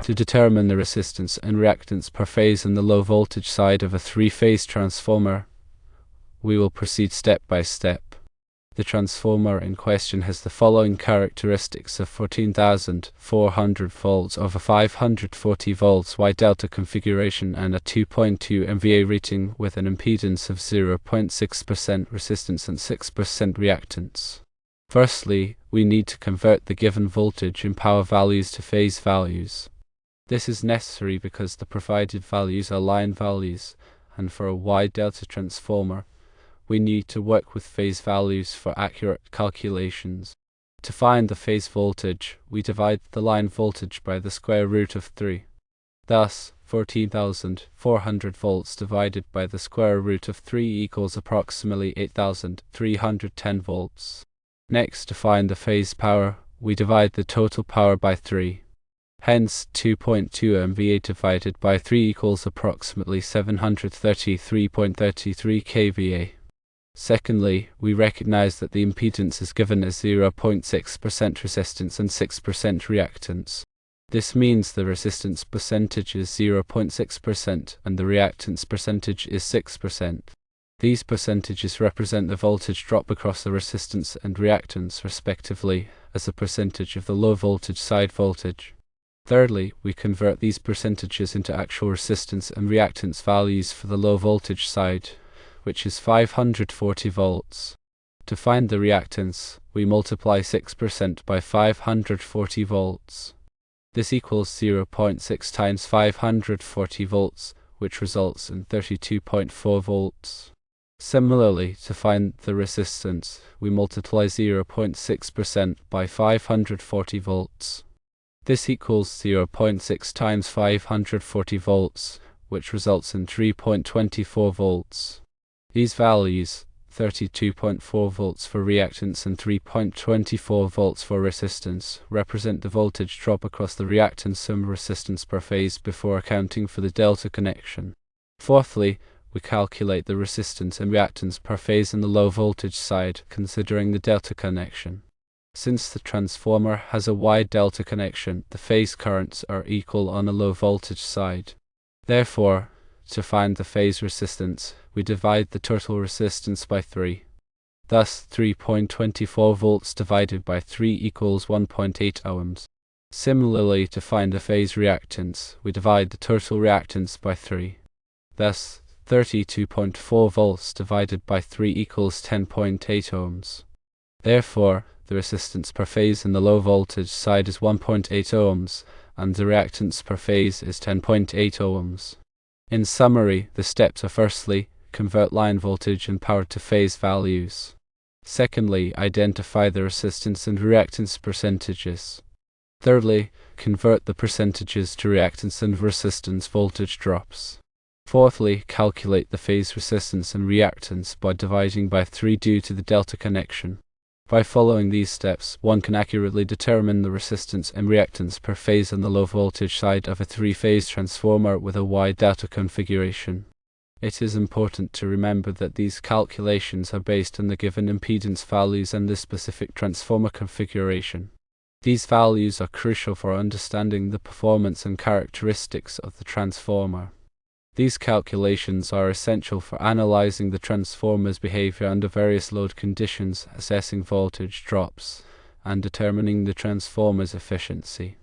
To determine the resistance and reactance per phase in the low voltage side of a three-phase transformer, we will proceed step by step. The transformer in question has the following characteristics: of 14,400 volts over 540 volts wye-delta configuration and a 2.2 MVA rating with an impedance of 0.6% resistance and 6% reactance. Firstly, we need to convert the given voltage and power values to phase values. This is necessary because the provided values are line values, and for a wye-delta transformer, we need to work with phase values for accurate calculations. To find the phase voltage, we divide the line voltage by the square root of 3. Thus, 14,400 volts divided by the square root of 3 equals approximately 8,310 volts. Next, to find the phase power, we divide the total power by 3. Hence, 2.2 MVA divided by 3 equals approximately 733.33 kVA. Secondly, we recognize that the impedance is given as 0.6% resistance and 6% reactance. This means the resistance percentage is 0.6% and the reactance percentage is 6%. These percentages represent the voltage drop across the resistance and reactance respectively as a percentage of the low voltage side voltage. Thirdly, we convert these percentages into actual resistance and reactance values for the low voltage side, which is 540 volts. To find the reactance, we multiply 6% by 540 volts. This equals 0.6 times 540 volts, which results in 32.4 volts. Similarly, to find the resistance, we multiply 0.6% by 540 volts. This equals 0.6 times 540 volts, which results in 3.24 volts. These values, 32.4 volts for reactance and 3.24 volts for resistance, represent the voltage drop across the reactance and resistance per phase before accounting for the delta connection. Fourthly, we calculate the resistance and reactance per phase in the low voltage side, considering the delta connection. Since the transformer has a wye-delta connection, the phase currents are equal on a low voltage side. Therefore, to find the phase resistance, we divide the total resistance by 3. Thus, 3.24 volts divided by 3 equals 1.8 ohms. Similarly, to find the phase reactance, we divide the total reactance by 3. Thus, 32.4 volts divided by 3 equals 10.8 ohms. Therefore, the resistance per phase in the low voltage side is 1.8 ohms, and the reactance per phase is 10.8 ohms. In summary, the steps are: firstly, convert line voltage and power to phase values. Secondly, identify the resistance and reactance percentages. Thirdly, convert the percentages to reactance and resistance voltage drops. Fourthly, calculate the phase resistance and reactance by dividing by 3 due to the delta connection. By following these steps, one can accurately determine the resistance and reactance per phase on the low voltage side of a three-phase transformer with a wye-delta configuration. It is important to remember that these calculations are based on the given impedance values and the specific transformer configuration. These values are crucial for understanding the performance and characteristics of the transformer. These calculations are essential for analyzing the transformer's behavior under various load conditions, assessing voltage drops, and determining the transformer's efficiency.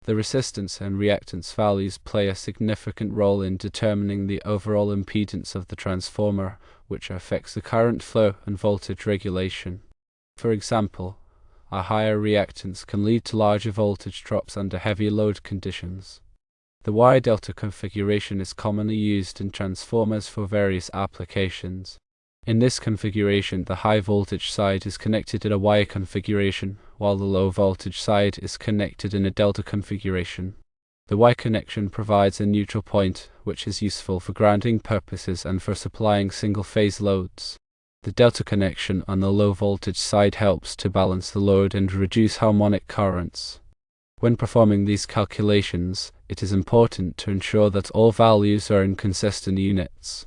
The resistance and reactance values play a significant role in determining the overall impedance of the transformer, which affects the current flow and voltage regulation. For example, a higher reactance can lead to larger voltage drops under heavy load conditions. The wye-delta configuration is commonly used in transformers for various applications. In this configuration, the high voltage side is connected in a Y configuration, while the low voltage side is connected in a delta configuration. The Y connection provides a neutral point, which is useful for grounding purposes and for supplying single-phase loads. The delta connection on the low voltage side helps to balance the load and reduce harmonic currents. When performing these calculations, it is important to ensure that all values are in consistent units.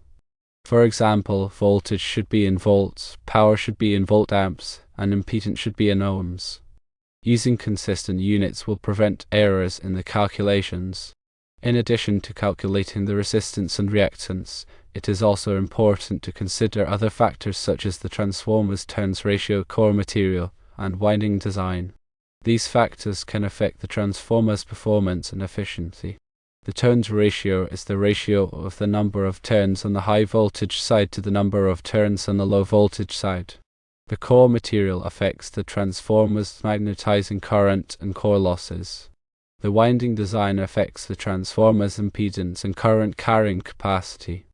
For example, voltage should be in volts, power should be in volt-amps, and impedance should be in ohms. Using consistent units will prevent errors in the calculations. In addition to calculating the resistance and reactance, it is also important to consider other factors such as the transformer's turns ratio, core material, and winding design. These factors can affect the transformer's performance and efficiency. The turns ratio is the ratio of the number of turns on the high voltage side to the number of turns on the low voltage side. The core material affects the transformer's magnetizing current and core losses. The winding design affects the transformer's impedance and current carrying capacity.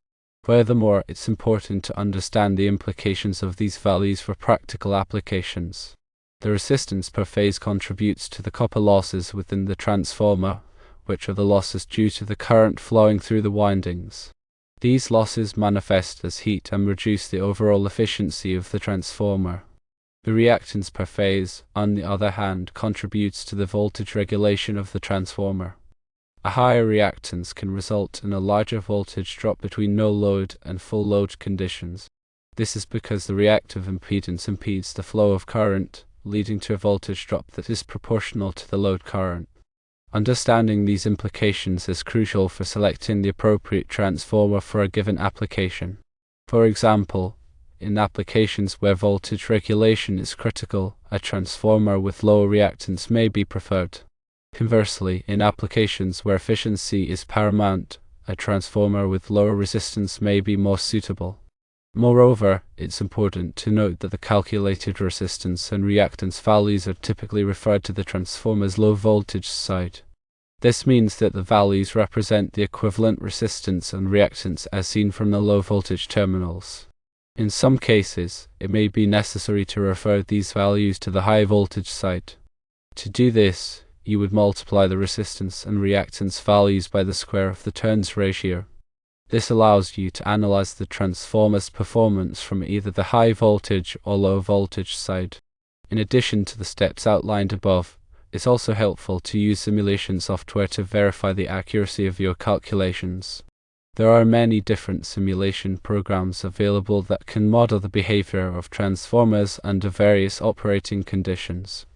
Furthermore, it's important to understand the implications of these values for practical applications. The resistance per phase contributes to the copper losses within the transformer, which are the losses due to the current flowing through the windings. These losses manifest as heat and reduce the overall efficiency of the transformer. The reactance per phase, on the other hand, contributes to the voltage regulation of the transformer. A higher reactance can result in a larger voltage drop between no load and full load conditions. This is because the reactive impedance impedes the flow of current, leading to a voltage drop that is proportional to the load current. Understanding these implications is crucial for selecting the appropriate transformer for a given application. For example, in applications where voltage regulation is critical, a transformer with low reactance may be preferred. Conversely, in applications where efficiency is paramount, a transformer with lower resistance may be more suitable. Moreover, it's important to note that the calculated resistance and reactance values are typically referred to the transformer's low voltage side. This means that the values represent the equivalent resistance and reactance as seen from the low voltage terminals. In some cases, it may be necessary to refer these values to the high voltage side. To do this, you would multiply the resistance and reactance values by the square of the turns ratio. This allows you to analyze the transformer's performance from either the high voltage or low voltage side. In addition to the steps outlined above, it's also helpful to use simulation software to verify the accuracy of your calculations. There are many different simulation programs available that can model the behavior of transformers under various operating conditions.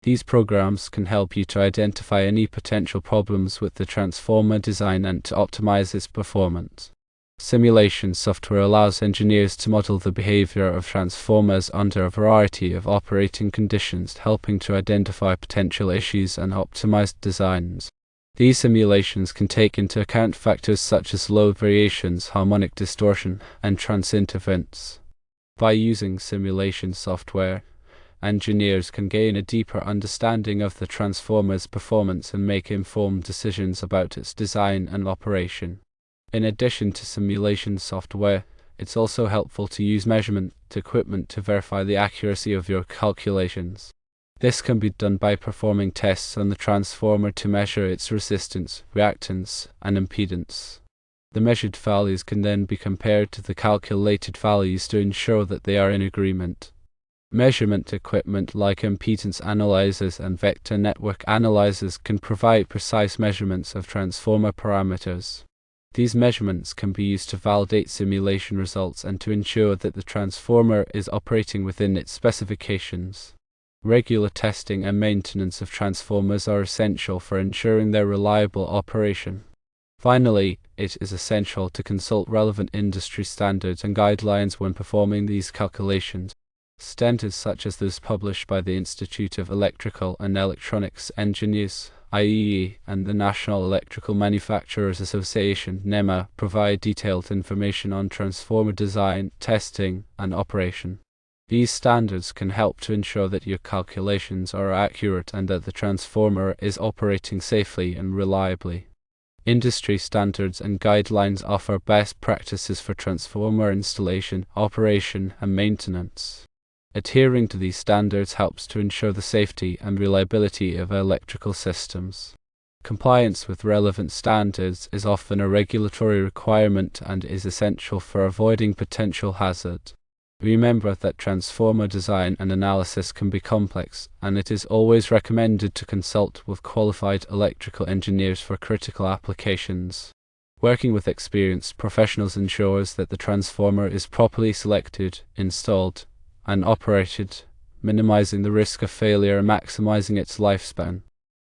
These programs can help you to identify any potential problems with the transformer design and to optimize its performance. Simulation software allows engineers to model the behavior of transformers under a variety of operating conditions, helping to identify potential issues and optimize designs. These simulations can take into account factors such as load variations, harmonic distortion, and transient events. By using simulation software, engineers can gain a deeper understanding of the transformer's performance and make informed decisions about its design and operation. In addition to simulation software, it's also helpful to use measurement equipment to verify the accuracy of your calculations. This can be done by performing tests on the transformer to measure its resistance, reactance, and impedance. The measured values can then be compared to the calculated values to ensure that they are in agreement. Measurement equipment like impedance analyzers and vector network analyzers can provide precise measurements of transformer parameters. These measurements can be used to validate simulation results and to ensure that the transformer is operating within its specifications. Regular testing and maintenance of transformers are essential for ensuring their reliable operation. Finally, it is essential to consult relevant industry standards and guidelines when performing these calculations. Standards such as those published by the Institute of Electrical and Electronics Engineers (IEE) and the National Electrical Manufacturers Association (NEMA) provide detailed information on transformer design, testing, and operation. These standards can help to ensure that your calculations are accurate and that the transformer is operating safely and reliably. Industry standards and guidelines offer best practices for transformer installation, operation, and maintenance. Adhering to these standards helps to ensure the safety and reliability of electrical systems. Compliance with relevant standards is often a regulatory requirement and is essential for avoiding potential hazard. Remember that transformer design and analysis can be complex, and it is always recommended to consult with qualified electrical engineers for critical applications. Working with experienced professionals ensures that the transformer is properly selected, installed, and operated minimizing the risk of failure and maximizing its lifespan.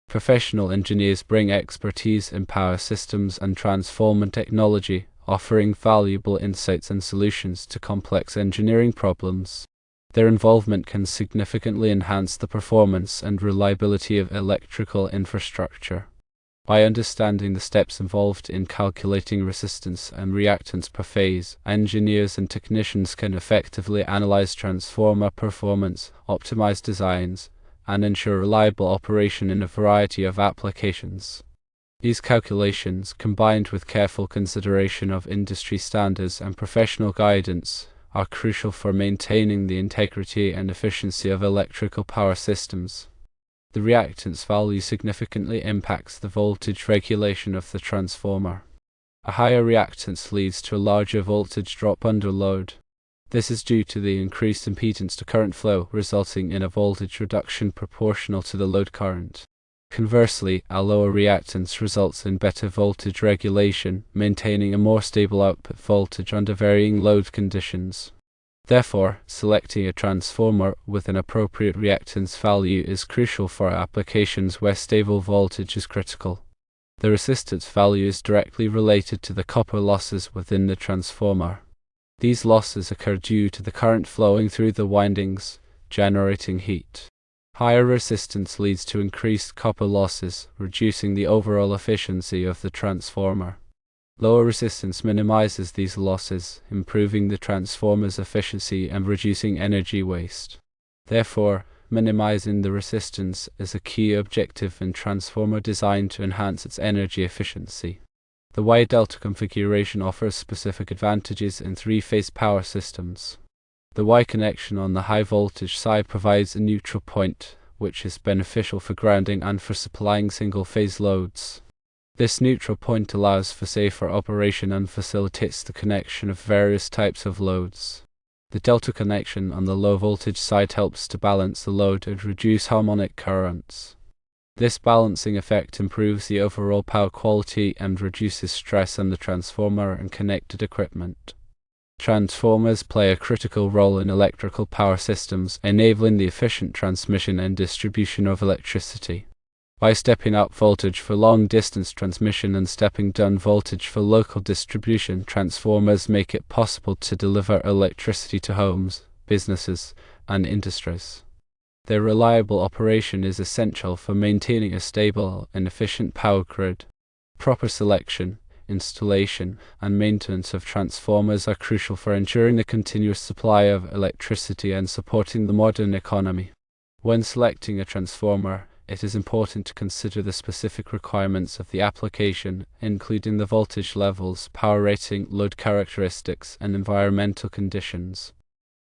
Professional engineers bring expertise in power systems and transformer technology, offering valuable insights and solutions to complex engineering problems. Their involvement can significantly enhance the performance and reliability of electrical infrastructure. By understanding the steps involved in calculating resistance and reactance per phase, engineers and technicians can effectively analyze transformer performance, optimize designs, and ensure reliable operation in a variety of applications. These calculations, combined with careful consideration of industry standards and professional guidance, are crucial for maintaining the integrity and efficiency of electrical power systems. The reactance value significantly impacts the voltage regulation of the transformer. A higher reactance leads to a larger voltage drop under load. This is due to the increased impedance to current flow, resulting in a voltage reduction proportional to the load current. Conversely, a lower reactance results in better voltage regulation, maintaining a more stable output voltage under varying load conditions. Therefore, selecting a transformer with an appropriate reactance value is crucial for applications where stable voltage is critical. The resistance value is directly related to the copper losses within the transformer. These losses occur due to the current flowing through the windings, generating heat. Higher resistance leads to increased copper losses, reducing the overall efficiency of the transformer. Lower resistance minimizes these losses, improving the transformer's efficiency and reducing energy waste. Therefore, minimizing the resistance is a key objective in transformer design to enhance its energy efficiency. The wye-delta configuration offers specific advantages in three-phase power systems. The Y connection on the high voltage side provides a neutral point, which is beneficial for grounding and for supplying single-phase loads. This neutral point allows for safer operation and facilitates the connection of various types of loads. The delta connection on the low voltage side helps to balance the load and reduce harmonic currents. This balancing effect improves the overall power quality and reduces stress on the transformer and connected equipment. Transformers play a critical role in electrical power systems, enabling the efficient transmission and distribution of electricity. By stepping up voltage for long-distance transmission and stepping down voltage for local distribution, transformers make it possible to deliver electricity to homes, businesses, and industries. Their reliable operation is essential for maintaining a stable and efficient power grid. Proper selection, installation, and maintenance of transformers are crucial for ensuring the continuous supply of electricity and supporting the modern economy. When selecting a transformer, it is important to consider the specific requirements of the application, including the voltage levels, power rating, load characteristics, and environmental conditions.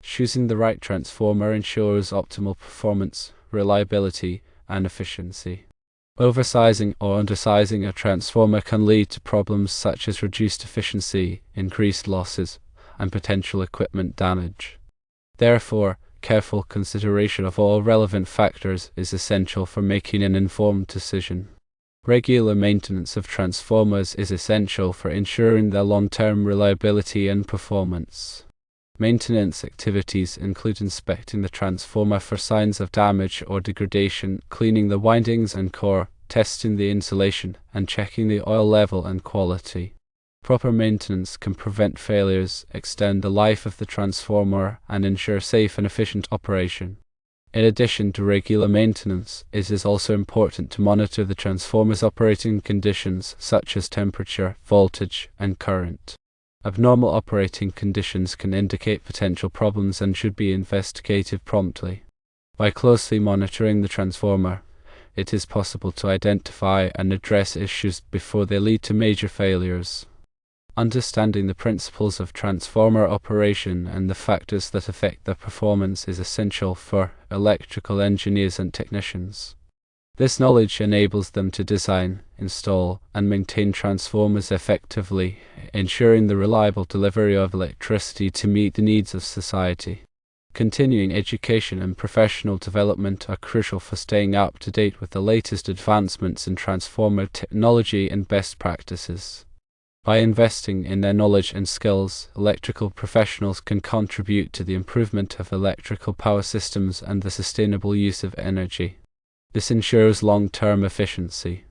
Choosing the right transformer ensures optimal performance, reliability, and efficiency. Oversizing or undersizing a transformer can lead to problems such as reduced efficiency, increased losses, and potential equipment damage. Therefore, careful consideration of all relevant factors is essential for making an informed decision. Regular maintenance of transformers is essential for ensuring their long-term reliability and performance. Maintenance activities include inspecting the transformer for signs of damage or degradation, cleaning the windings and core, testing the insulation, and checking the oil level and quality. Proper maintenance can prevent failures, extend the life of the transformer, and ensure safe and efficient operation. In addition to regular maintenance, it is also important to monitor the transformer's operating conditions such as temperature, voltage, and current. Abnormal operating conditions can indicate potential problems and should be investigated promptly. By closely monitoring the transformer, it is possible to identify and address issues before they lead to major failures. Understanding the principles of transformer operation and the factors that affect their performance is essential for electrical engineers and technicians. This knowledge enables them to design, install, and maintain transformers effectively, ensuring the reliable delivery of electricity to meet the needs of society. Continuing education and professional development are crucial for staying up to date with the latest advancements in transformer technology and best practices. By investing in their knowledge and skills, electrical professionals can contribute to the improvement of electrical power systems and the sustainable use of energy. This ensures long-term efficiency.